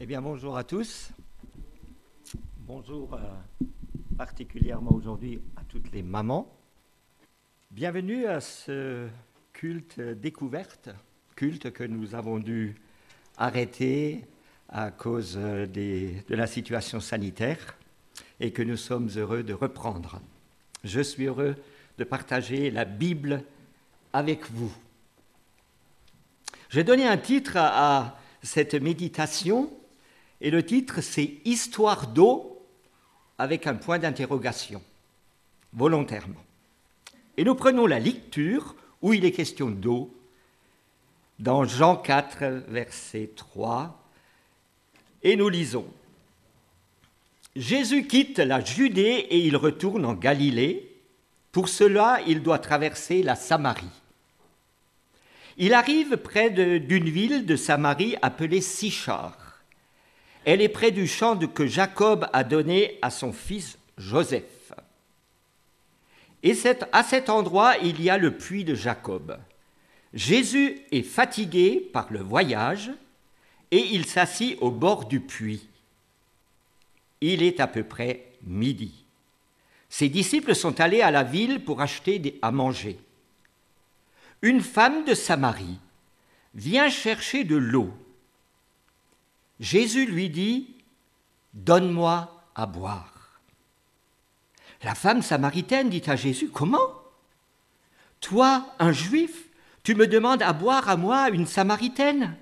Eh bien, bonjour à tous. Bonjour particulièrement aujourd'hui à toutes les mamans. Bienvenue à ce culte découverte, culte que nous avons dû arrêter à cause de la situation sanitaire et que nous sommes heureux de reprendre. Je suis heureux de partager la Bible avec vous. J'ai donné un titre à cette méditation. Et le titre, c'est « Histoire d'eau » avec un point d'interrogation, volontairement. Et nous prenons la lecture où il est question d'eau, dans Jean 4, verset 3, et nous lisons. Jésus quitte la Judée et il retourne en Galilée. Pour cela, il doit traverser la Samarie. Il arrive près d'une ville de Samarie appelée Sychar. Elle est près du champ que Jacob a donné à son fils Joseph. Et à cet endroit, il y a le puits de Jacob. Jésus est fatigué par le voyage et il s'assit au bord du puits. Il est à peu près midi. Ses disciples sont allés à la ville pour acheter à manger. Une femme de Samarie vient chercher de l'eau. Jésus lui dit « Donne-moi à boire ». La femme samaritaine dit à Jésus « Comment ? Toi, un juif, tu me demandes à boire à moi, une samaritaine ?»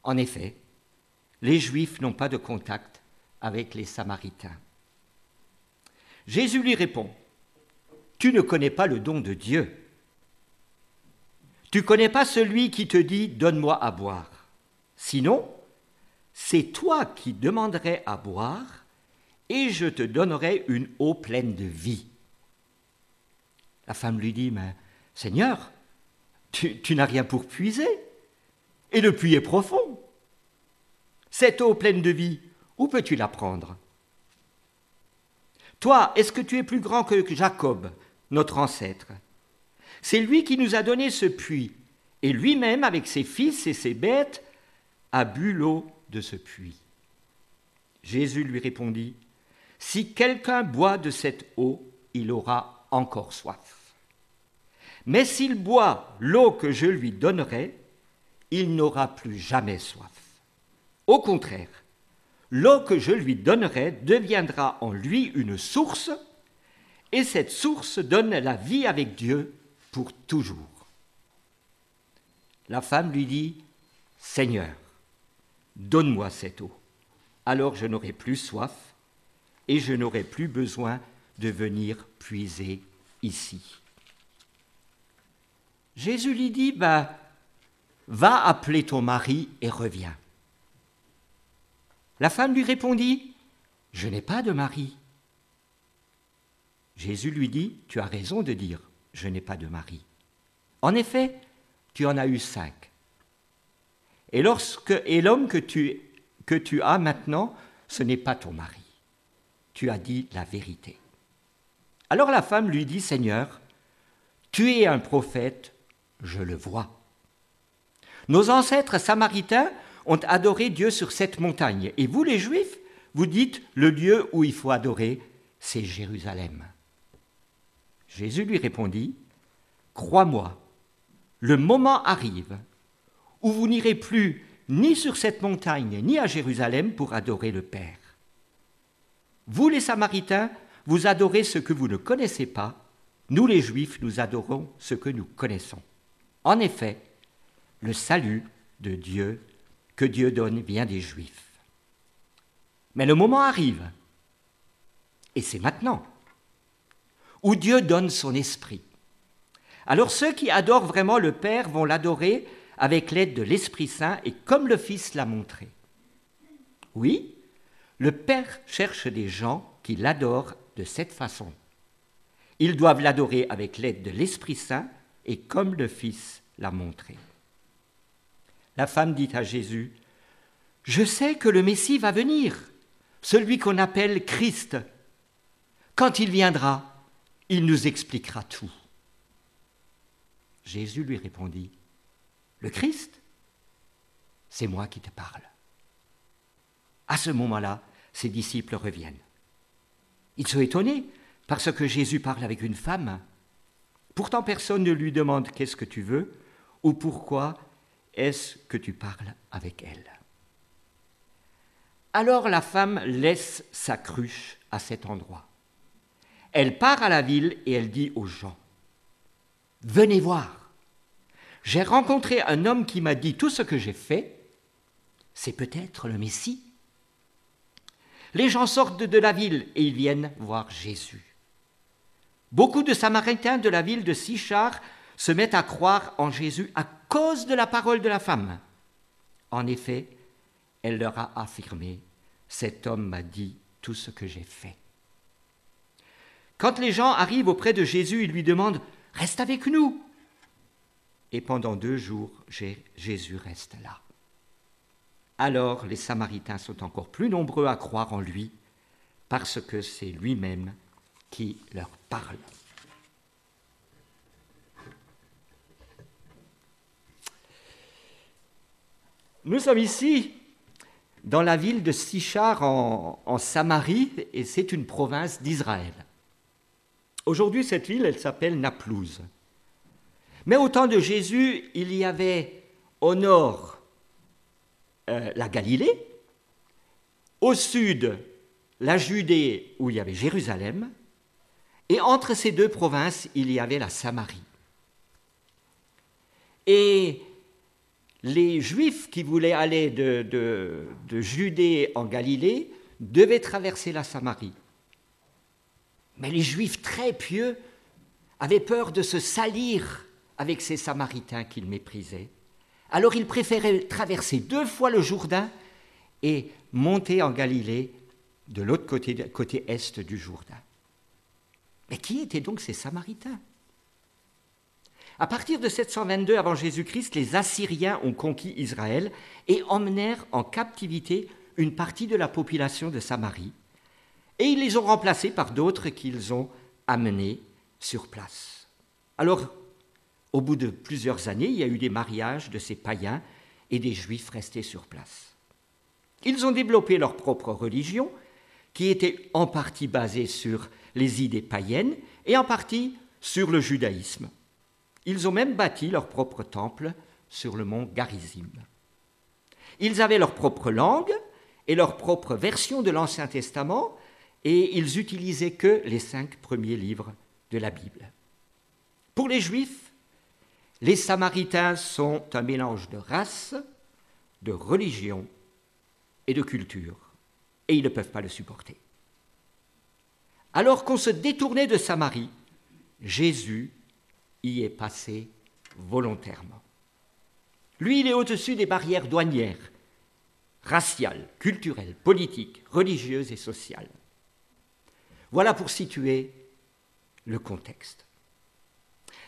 En effet, les juifs n'ont pas de contact avec les samaritains. Jésus lui répond « Tu ne connais pas le don de Dieu. Tu ne connais pas celui qui te dit « Donne-moi à boire ». Sinon, c'est toi qui demanderais à boire et je te donnerai une eau pleine de vie. La femme lui dit, mais Seigneur, tu n'as rien pour puiser et le puits est profond. Cette eau pleine de vie, où peux-tu la prendre ? Toi, est-ce que tu es plus grand que Jacob, notre ancêtre ? C'est lui qui nous a donné ce puits et lui-même, avec ses fils et ses bêtes, a bu l'eau de ce puits. Jésus lui répondit, « Si quelqu'un boit de cette eau, il aura encore soif. Mais s'il boit l'eau que je lui donnerai, il n'aura plus jamais soif. Au contraire, l'eau que je lui donnerai deviendra en lui une source, et cette source donne la vie avec Dieu pour toujours. » La femme lui dit, « Seigneur, donne-moi cette eau, alors je n'aurai plus soif et je n'aurai plus besoin de venir puiser ici. » Jésus lui dit, va appeler ton mari et reviens. La femme lui répondit, je n'ai pas de mari. Jésus lui dit, tu as raison de dire, je n'ai pas de mari. En effet, tu en as eu 5. Et l'homme que tu as maintenant, ce n'est pas ton mari. Tu as dit la vérité. Alors la femme lui dit, Seigneur, tu es un prophète, je le vois. Nos ancêtres samaritains ont adoré Dieu sur cette montagne. Et vous, les Juifs, vous dites, le lieu où il faut adorer, c'est Jérusalem. Jésus lui répondit, crois-moi, le moment arrive où vous n'irez plus ni sur cette montagne, ni à Jérusalem pour adorer le Père. Vous, les Samaritains, vous adorez ce que vous ne connaissez pas. Nous, les Juifs, nous adorons ce que nous connaissons. En effet, le salut de Dieu que Dieu donne vient des Juifs. Mais le moment arrive, et c'est maintenant, où Dieu donne son esprit. Alors ceux qui adorent vraiment le Père vont l'adorer avec l'aide de l'Esprit Saint et comme le Fils l'a montré. Oui, le Père cherche des gens qui l'adorent de cette façon. Ils doivent l'adorer avec l'aide de l'Esprit Saint et comme le Fils l'a montré. La femme dit à Jésus, « Je sais que le Messie va venir, celui qu'on appelle Christ. Quand il viendra, il nous expliquera tout. » Jésus lui répondit, « Le Christ, c'est moi qui te parle. À ce moment-là, ses disciples reviennent. Ils sont étonnés parce que Jésus parle avec une femme. Pourtant, personne ne lui demande « Qu'est-ce que tu veux ?» ou « Pourquoi est-ce que tu parles avec elle ?» Alors la femme laisse sa cruche à cet endroit. Elle part à la ville et elle dit aux gens « Venez voir, j'ai rencontré un homme qui m'a dit tout ce que j'ai fait, c'est peut-être le Messie. » Les gens sortent de la ville et ils viennent voir Jésus. Beaucoup de Samaritains de la ville de Sychar se mettent à croire en Jésus à cause de la parole de la femme. En effet, elle leur a affirmé « Cet homme m'a dit tout ce que j'ai fait. » Quand les gens arrivent auprès de Jésus, ils lui demandent « Reste avec nous !» Et pendant 2 jours, Jésus reste là. Alors les Samaritains sont encore plus nombreux à croire en lui, parce que c'est lui-même qui leur parle. Nous sommes ici dans la ville de Sychar en Samarie, et c'est une province d'Israël. Aujourd'hui, cette ville, elle s'appelle Naplouse. Mais au temps de Jésus, il y avait au nord la Galilée, au sud la Judée où il y avait Jérusalem, et entre ces 2 provinces, il y avait la Samarie. Et les Juifs qui voulaient aller de Judée en Galilée devaient traverser la Samarie. Mais les Juifs très pieux avaient peur de se salir avec ces Samaritains qu'ils méprisaient. Alors ils préféraient traverser 2 fois le Jourdain et monter en Galilée de l'autre côté est du Jourdain. Mais qui étaient donc ces Samaritains ? À partir de 722 avant Jésus-Christ, les Assyriens ont conquis Israël et emmenèrent en captivité une partie de la population de Samarie, et ils les ont remplacés par d'autres qu'ils ont amenés sur place. Alors, au bout de plusieurs années, il y a eu des mariages de ces païens et des Juifs restés sur place. Ils ont développé leur propre religion, qui était en partie basée sur les idées païennes et en partie sur le judaïsme. Ils ont même bâti leur propre temple sur le mont Garizim. Ils avaient leur propre langue et leur propre version de l'Ancien Testament, et ils utilisaient que les 5 premiers livres de la Bible. Pour les Juifs, les Samaritains sont un mélange de race, de religion et de culture, et ils ne peuvent pas le supporter. Alors qu'on se détournait de Samarie, Jésus y est passé volontairement. Lui, il est au-dessus des barrières douanières, raciales, culturelles, politiques, religieuses et sociales. Voilà pour situer le contexte.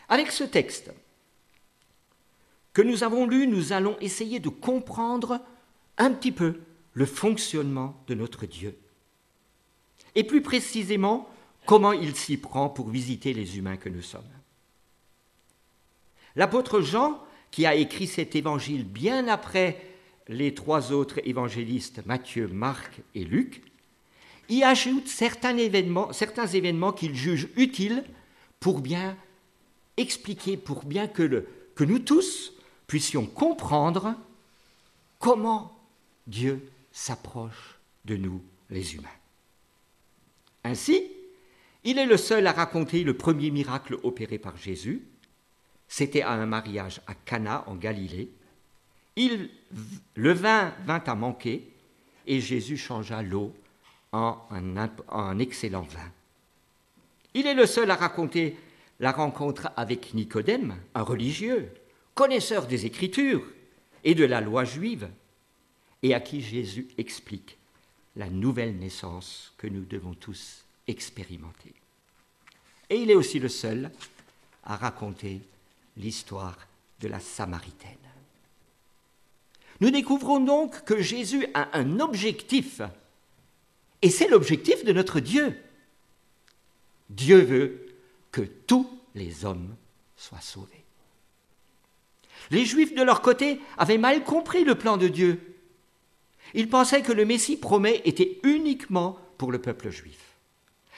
Avec ce texte que nous avons lu, nous allons essayer de comprendre un petit peu le fonctionnement de notre Dieu. Et plus précisément, comment il s'y prend pour visiter les humains que nous sommes. L'apôtre Jean, qui a écrit cet évangile bien après les 3 autres évangélistes, Matthieu, Marc et Luc, y ajoute certains événements qu'il juge utiles pour bien expliquer, pour bien que nous tous puissions comprendre comment Dieu s'approche de nous, les humains. Ainsi, il est le seul à raconter le premier miracle opéré par Jésus. C'était à un mariage à Cana, en Galilée. Le vin vint à manquer et Jésus changea l'eau en un excellent vin. Il est le seul à raconter la rencontre avec Nicodème, un religieux, connaisseur des Écritures et de la loi juive, et à qui Jésus explique la nouvelle naissance que nous devons tous expérimenter. Et il est aussi le seul à raconter l'histoire de la Samaritaine. Nous découvrons donc que Jésus a un objectif, et c'est l'objectif de notre Dieu. Dieu veut que tous les hommes soient sauvés. Les Juifs, de leur côté, avaient mal compris le plan de Dieu. Ils pensaient que le Messie promet était uniquement pour le peuple juif.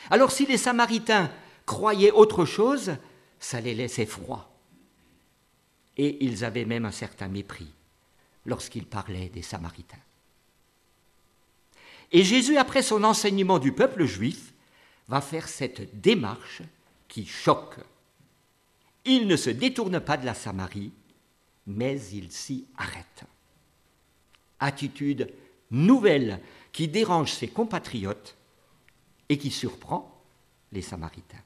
Alors si les Samaritains croyaient autre chose, ça les laissait froids. Et ils avaient même un certain mépris lorsqu'ils parlaient des Samaritains. Et Jésus, après son enseignement du peuple juif, va faire cette démarche qui choque. Il ne se détourne pas de la Samarie, mais il s'y arrête. Attitude nouvelle qui dérange ses compatriotes et qui surprend les Samaritains.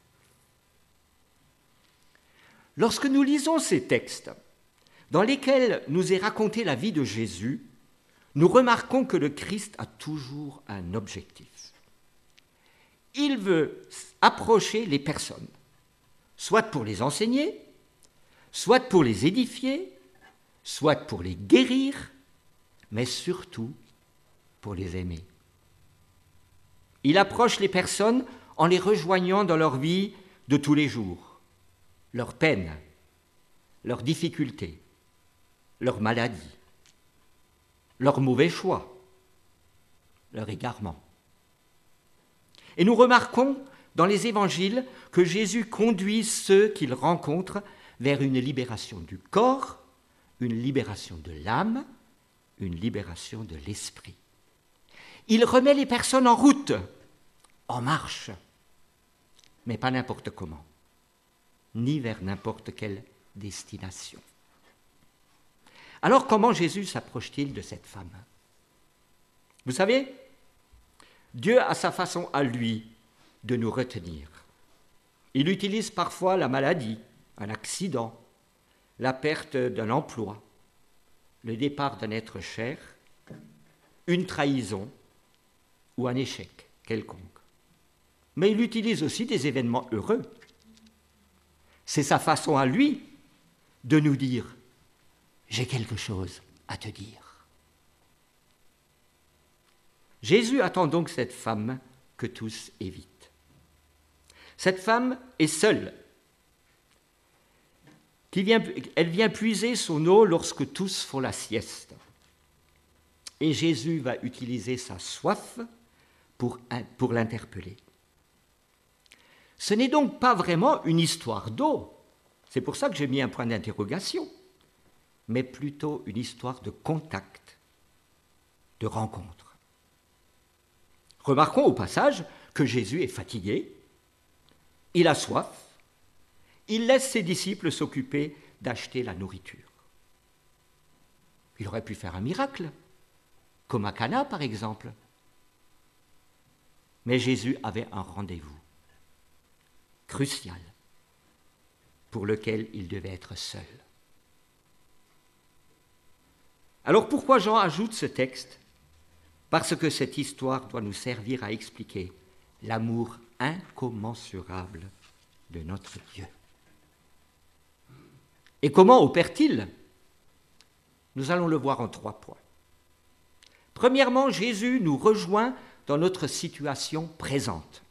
Lorsque nous lisons ces textes dans lesquels nous est racontée la vie de Jésus, nous remarquons que le Christ a toujours un objectif. Il veut approcher les personnes, soit pour les enseigner, soit pour les édifier, soit pour les guérir, mais surtout pour les aimer. Il approche les personnes en les rejoignant dans leur vie de tous les jours, leurs peines, leurs difficultés, leurs maladies, leurs mauvais choix, leur égarement. Et nous remarquons dans les évangiles que Jésus conduit ceux qu'il rencontre vers une libération du corps, une libération de l'âme, une libération de l'esprit. Il remet les personnes en route, en marche, mais pas n'importe comment, ni vers n'importe quelle destination. Alors comment Jésus s'approche-t-il de cette femme ? Vous savez, Dieu a sa façon à lui de nous retenir. Il utilise parfois la maladie, un accident, la perte d'un emploi, le départ d'un être cher, une trahison ou un échec quelconque. Mais il utilise aussi des événements heureux. C'est sa façon à lui de nous dire « J'ai quelque chose à te dire ». Jésus attend donc cette femme que tous évitent. Cette femme est seule. Elle vient puiser son eau lorsque tous font la sieste. Et Jésus va utiliser sa soif pour l'interpeller. Ce n'est donc pas vraiment une histoire d'eau, c'est pour ça que j'ai mis un point d'interrogation, mais plutôt une histoire de contact, de rencontre. Remarquons au passage que Jésus est fatigué, il a soif, il laisse ses disciples s'occuper d'acheter la nourriture. Il aurait pu faire un miracle, comme à Cana par exemple. Mais Jésus avait un rendez-vous crucial pour lequel il devait être seul. Alors pourquoi Jean ajoute ce texte ? Parce que cette histoire doit nous servir à expliquer l'amour incommensurable de notre Dieu. Et comment opère-t-il ? Nous allons le voir en 3 points. Premièrement, Jésus nous rejoint dans notre situation présente.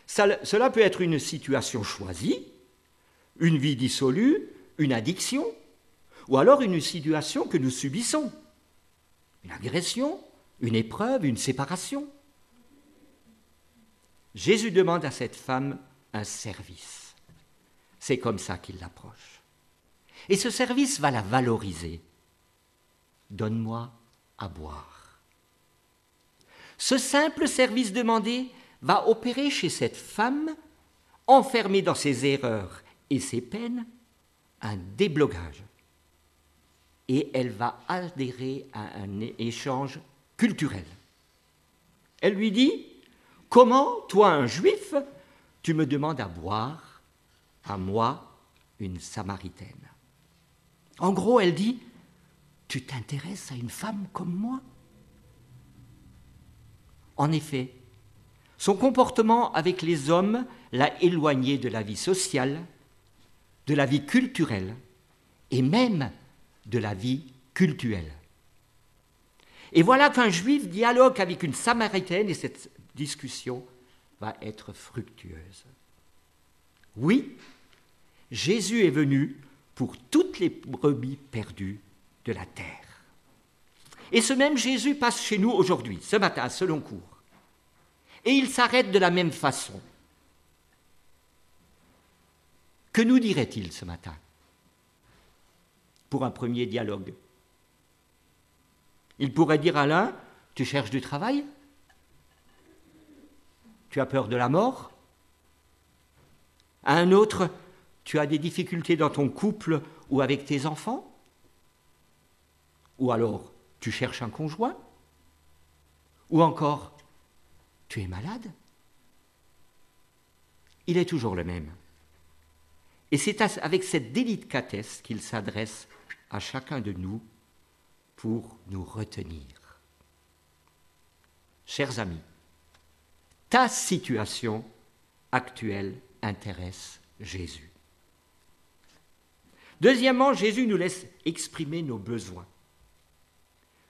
Cela peut être une situation choisie, une vie dissolue, une addiction, ou alors une situation que nous subissons, une agression, une épreuve, une séparation. Jésus demande à cette femme un service. C'est comme ça qu'il l'approche. Et ce service va la valoriser. Donne-moi à boire. Ce simple service demandé va opérer chez cette femme, enfermée dans ses erreurs et ses peines, un déblocage. Et elle va adhérer à un échange culturel. Elle lui dit « Comment, toi un juif, tu me demandes à boire, à moi, une Samaritaine ?» En gros, elle dit « Tu t'intéresses à une femme comme moi ?» En effet, son comportement avec les hommes l'a éloignée de la vie sociale, de la vie culturelle et même de la vie cultuelle. Et voilà qu'un juif dialogue avec une Samaritaine et cette discussion va être fructueuse. Oui, Jésus est venu pour toutes les brebis perdues de la terre. Et ce même Jésus passe chez nous aujourd'hui, ce matin, selon cours. Et il s'arrête de la même façon. Que nous dirait-il ce matin pour un premier dialogue? Il pourrait dire à l'un, tu cherches du travail? Tu as peur de la mort? À un autre, tu as des difficultés dans ton couple ou avec tes enfants? Ou alors, tu cherches un conjoint? Ou encore, tu es malade? Il est toujours le même. Et c'est avec cette délicatesse qu'il s'adresse à chacun de nous pour nous retenir. Chers amis, ta situation actuelle intéresse Jésus. Deuxièmement, Jésus nous laisse exprimer nos besoins.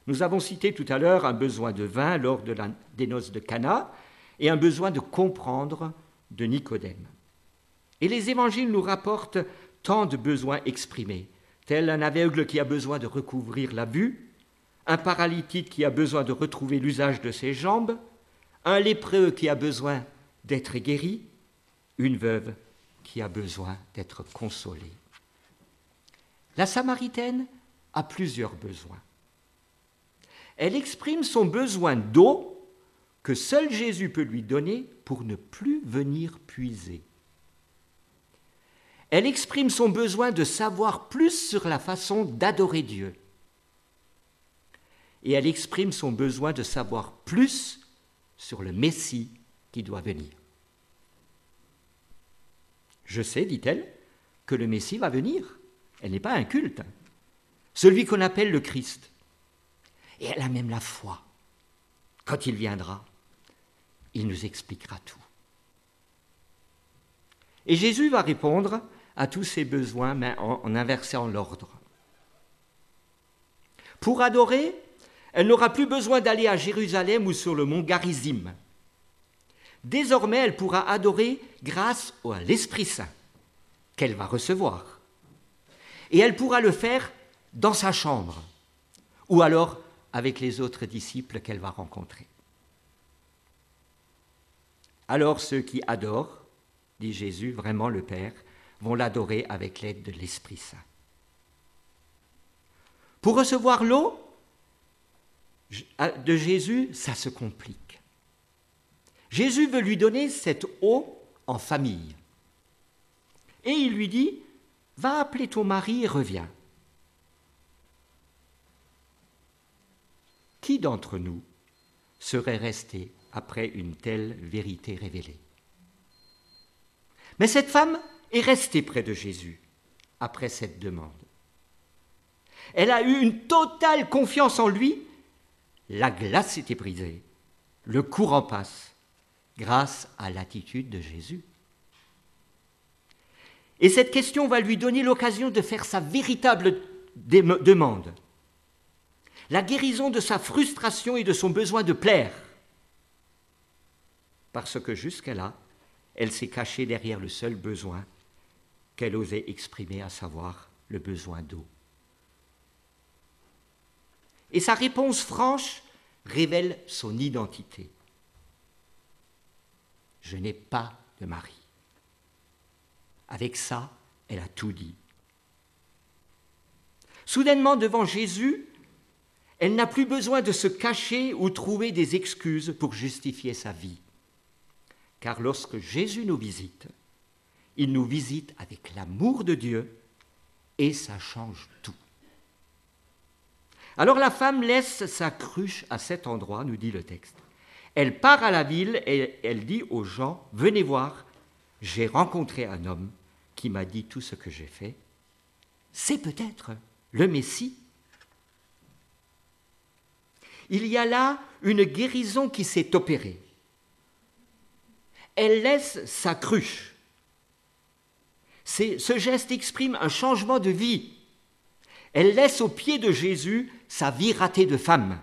Nous avons cité tout à l'heure un besoin de vin lors des noces de Cana et un besoin de comprendre de Nicodème. Et les évangiles nous rapportent tant de besoins exprimés, tel un aveugle qui a besoin de recouvrir la vue, un paralytique qui a besoin de retrouver l'usage de ses jambes, un lépreux qui a besoin d'être guéri, une veuve qui a besoin d'être consolée. La Samaritaine a plusieurs besoins. Elle exprime son besoin d'eau que seul Jésus peut lui donner pour ne plus venir puiser. Elle exprime son besoin de savoir plus sur la façon d'adorer Dieu. Et elle exprime son besoin de savoir plus sur le Messie qui doit venir. Je sais, dit-elle, que le Messie va venir. Elle n'est pas un culte. Celui qu'on appelle le Christ. Et elle a même la foi. Quand il viendra, il nous expliquera tout. Et Jésus va répondre à tous ses besoins, mais en inversant l'ordre. Pour adorer, elle n'aura plus besoin d'aller à Jérusalem ou sur le mont Garizim. Désormais, elle pourra adorer grâce à l'Esprit Saint qu'elle va recevoir. Et elle pourra le faire dans sa chambre, ou alors avec les autres disciples qu'elle va rencontrer. Alors ceux qui adorent, dit Jésus, vraiment le Père, vont l'adorer avec l'aide de l'Esprit Saint. Pour recevoir l'eau de Jésus, ça se complique. Jésus veut lui donner cette eau en famille. Et il lui dit, va appeler ton mari et reviens. Qui d'entre nous serait resté après une telle vérité révélée? Mais cette femme est restée près de Jésus après cette demande. Elle a eu une totale confiance en lui. La glace s'était brisée, le courant passe, grâce à l'attitude de Jésus. Et cette question va lui donner l'occasion de faire sa véritable demande. La guérison de sa frustration et de son besoin de plaire. Parce que jusqu'à là, elle s'est cachée derrière le seul besoin qu'elle osait exprimer, à savoir le besoin d'eau. Et sa réponse franche révèle son identité. Je n'ai pas de mari. Avec ça, elle a tout dit. Soudainement, devant Jésus, elle n'a plus besoin de se cacher ou trouver des excuses pour justifier sa vie. Car lorsque Jésus nous visite, il nous visite avec l'amour de Dieu et ça change tout. Alors la femme laisse sa cruche à cet endroit, nous dit le texte. Elle part à la ville et elle dit aux gens, venez voir, j'ai rencontré un homme qui m'a dit tout ce que j'ai fait. C'est peut-être le Messie. Il y a là une guérison qui s'est opérée. Elle laisse sa cruche. Ce geste exprime un changement de vie. Elle laisse aux pieds de Jésus sa vie ratée de femme,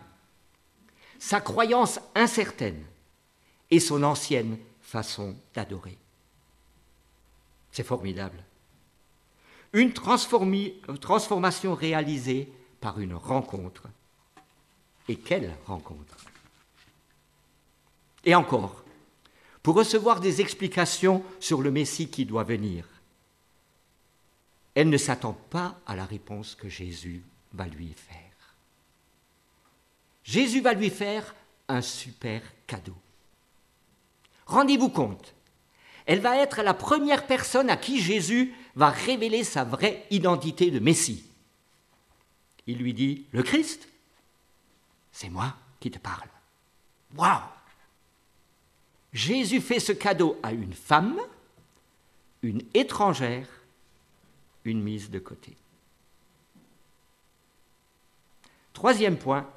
sa croyance incertaine et son ancienne façon d'adorer. C'est formidable. Une transformation réalisée par une rencontre. Et quelle rencontre! Et encore, pour recevoir des explications sur le Messie qui doit venir, elle ne s'attend pas à la réponse que Jésus va lui faire. Jésus va lui faire un super cadeau. Rendez-vous compte, elle va être la première personne à qui Jésus va révéler sa vraie identité de Messie. Il lui dit, le Christ, c'est moi qui te parle. Waouh! Jésus fait ce cadeau à une femme, une étrangère, une mise de côté. Troisième point,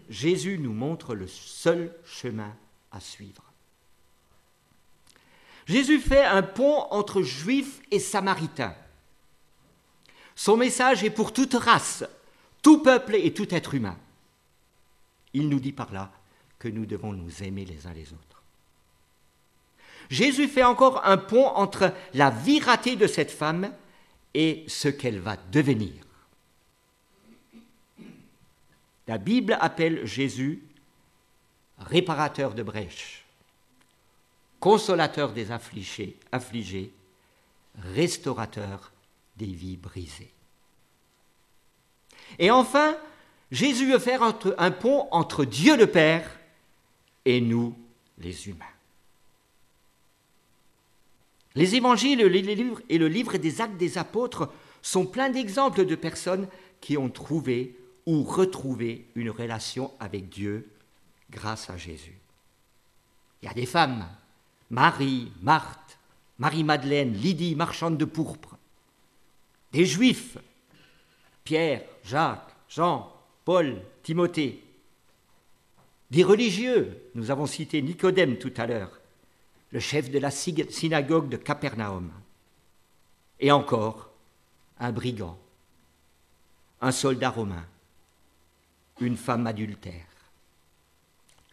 Jésus nous montre le seul chemin à suivre. Jésus fait un pont entre Juifs et Samaritains. Son message est pour toute race, tout peuple et tout être humain. Il nous dit par là que nous devons nous aimer les uns les autres. Jésus fait encore un pont entre la vie ratée de cette femme et ce qu'elle va devenir. La Bible appelle Jésus réparateur de brèches, consolateur des affligés, restaurateur des vies brisées. Et enfin, Jésus veut faire un pont entre Dieu le Père et nous, les humains. Les évangiles et le livre des Actes des Apôtres sont pleins d'exemples de personnes qui ont trouvé ou retrouvé une relation avec Dieu grâce à Jésus. Il y a des femmes, Marie, Marthe, Marie-Madeleine, Lydie, marchande de pourpre, des Juifs, Pierre, Jacques, Jean, Paul, Timothée, des religieux, nous avons cité Nicodème tout à l'heure, le chef de la synagogue de Capernaum, et encore un brigand, un soldat romain, une femme adultère.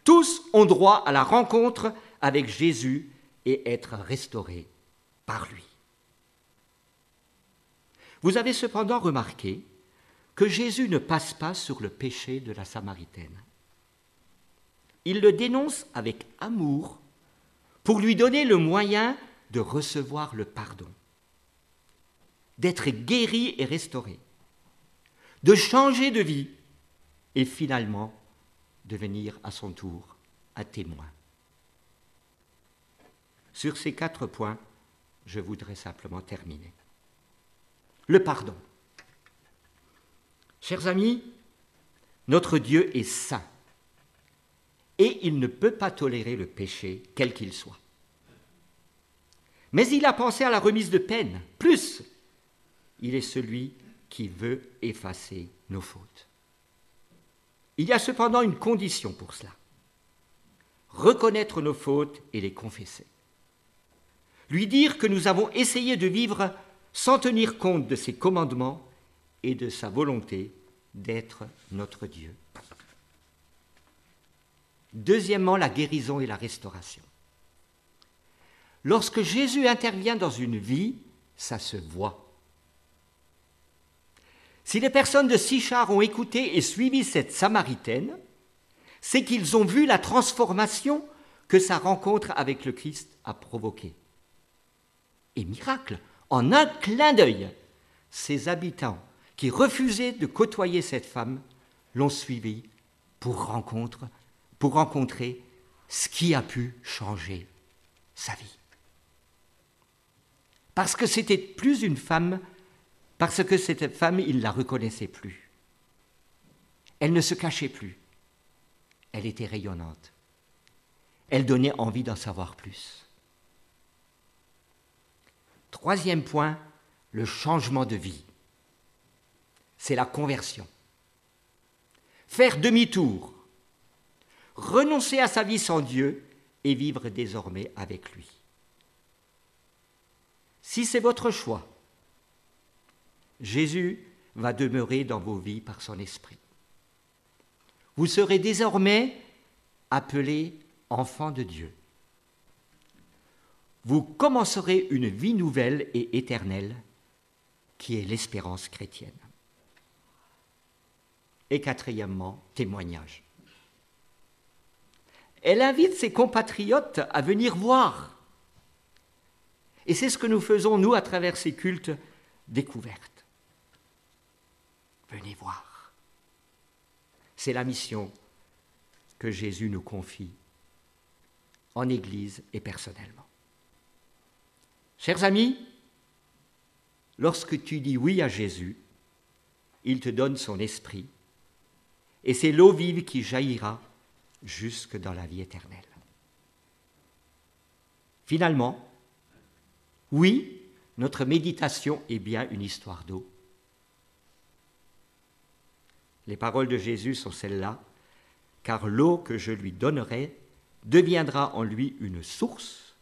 Tous ont droit à la rencontre avec Jésus et être restaurés par lui. Vous avez cependant remarqué que Jésus ne passe pas sur le péché de la Samaritaine. Il le dénonce avec amour pour lui donner le moyen de recevoir le pardon, d'être guéri et restauré, de changer de vie et finalement devenir à son tour un témoin. Sur ces 4 points, je voudrais simplement terminer. Le pardon. Chers amis, notre Dieu est saint et il ne peut pas tolérer le péché, quel qu'il soit. Mais il a pensé à la remise de peine. Plus, il est celui qui veut effacer nos fautes. Il y a cependant une condition pour cela. Reconnaître nos fautes et les confesser. Lui dire que nous avons essayé de vivre sans tenir compte de ses commandements et de sa volonté d'être notre Dieu. Deuxièmement, la guérison et la restauration. Lorsque Jésus intervient dans une vie, ça se voit. Si les personnes de Sychar ont écouté et suivi cette Samaritaine, c'est qu'ils ont vu la transformation que sa rencontre avec le Christ a provoquée. Et miracle, en un clin d'œil, ces habitants qui refusaient de côtoyer cette femme l'ont suivie pour rencontrer ce qui a pu changer sa vie. Parce que c'était plus une femme, parce que cette femme, il ne la reconnaissait plus. Elle ne se cachait plus. Elle était rayonnante. Elle donnait envie d'en savoir plus. Troisième point, le changement de vie. C'est la conversion. Faire demi-tour, renoncer à sa vie sans Dieu et vivre désormais avec lui. Si c'est votre choix, Jésus va demeurer dans vos vies par son esprit. Vous serez désormais appelés enfants de Dieu. Vous commencerez une vie nouvelle et éternelle qui est l'espérance chrétienne. Et quatrièmement, témoignage. Elle invite ses compatriotes à venir voir. Et c'est ce que nous faisons, nous, à travers ces cultes découvertes. Venez voir. C'est la mission que Jésus nous confie en Église et personnellement. Chers amis, lorsque tu dis oui à Jésus, il te donne son esprit, et c'est l'eau vive qui jaillira jusque dans la vie éternelle. Finalement, oui, notre méditation est bien une histoire d'eau. Les paroles de Jésus sont celles-là, car l'eau que je lui donnerai deviendra en lui une source,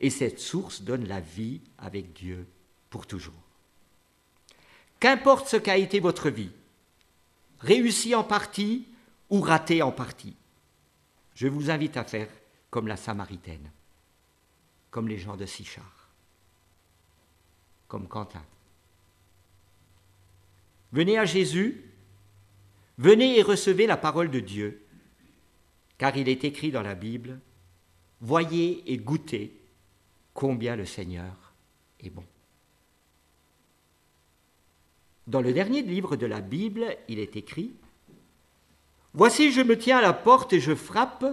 et cette source donne la vie avec Dieu pour toujours. Qu'importe ce qu'a été votre vie, réussie en partie ou ratée en partie, je vous invite à faire comme la Samaritaine, comme les gens de Sichar, comme Quentin. Venez à Jésus, venez et recevez la parole de Dieu, car il est écrit dans la Bible, « Voyez et goûtez combien le Seigneur est bon. » Dans le dernier livre de la Bible, il est écrit « Voici, je me tiens à la porte et je frappe.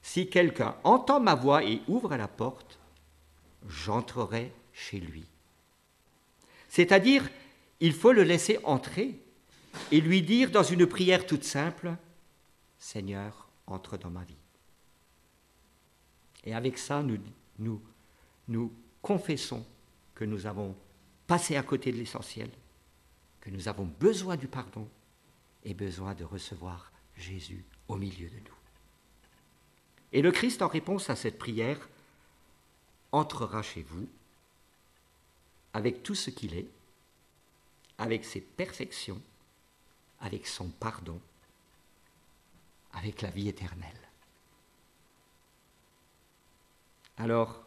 Si quelqu'un entend ma voix et ouvre la porte, j'entrerai chez lui. » C'est-à-dire, il faut le laisser entrer et lui dire dans une prière toute simple, « Seigneur, entre dans ma vie. » Et avec ça, nous confessons que nous avons passé à côté de l'essentiel, que nous avons besoin du pardon et besoin de recevoir Jésus au milieu de nous. Et le Christ, en réponse à cette prière, entrera chez vous avec tout ce qu'il est, avec ses perfections, avec son pardon, avec la vie éternelle. Alors,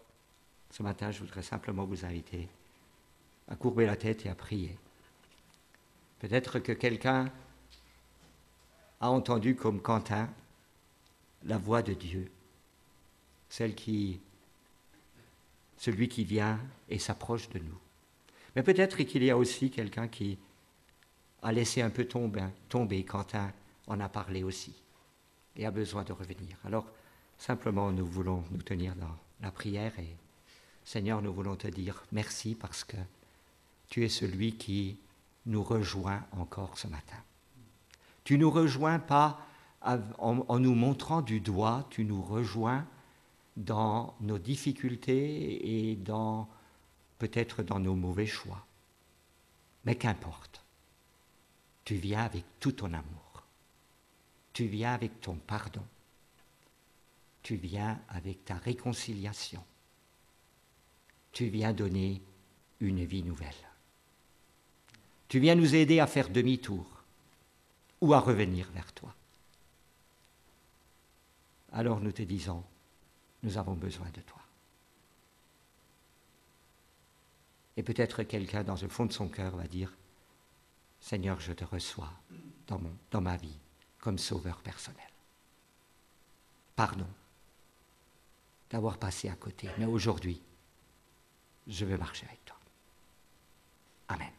ce matin, je voudrais simplement vous inviter à courber la tête et à prier. Peut-être que quelqu'un a entendu comme Quentin la voix de Dieu, celui qui vient et s'approche de nous. Mais peut-être qu'il y a aussi quelqu'un qui a laissé un peu tomber, Quentin en a parlé aussi, et a besoin de revenir. Alors, simplement, nous voulons nous tenir dans la prière et, Seigneur, nous voulons te dire merci parce que tu es celui qui nous rejoint encore ce matin. Tu ne nous rejoins pas en nous montrant du doigt, tu nous rejoins dans nos difficultés et peut-être dans nos mauvais choix. Mais qu'importe, tu viens avec tout ton amour, tu viens avec ton pardon, tu viens avec ta réconciliation, tu viens donner une vie nouvelle. Tu viens nous aider à faire demi-tour ou à revenir vers toi. Alors nous te disons, nous avons besoin de toi. Et peut-être quelqu'un dans le fond de son cœur va dire, Seigneur, je te reçois dans ma vie comme sauveur personnel. Pardon d'avoir passé à côté, mais aujourd'hui, je veux marcher avec toi. Amen.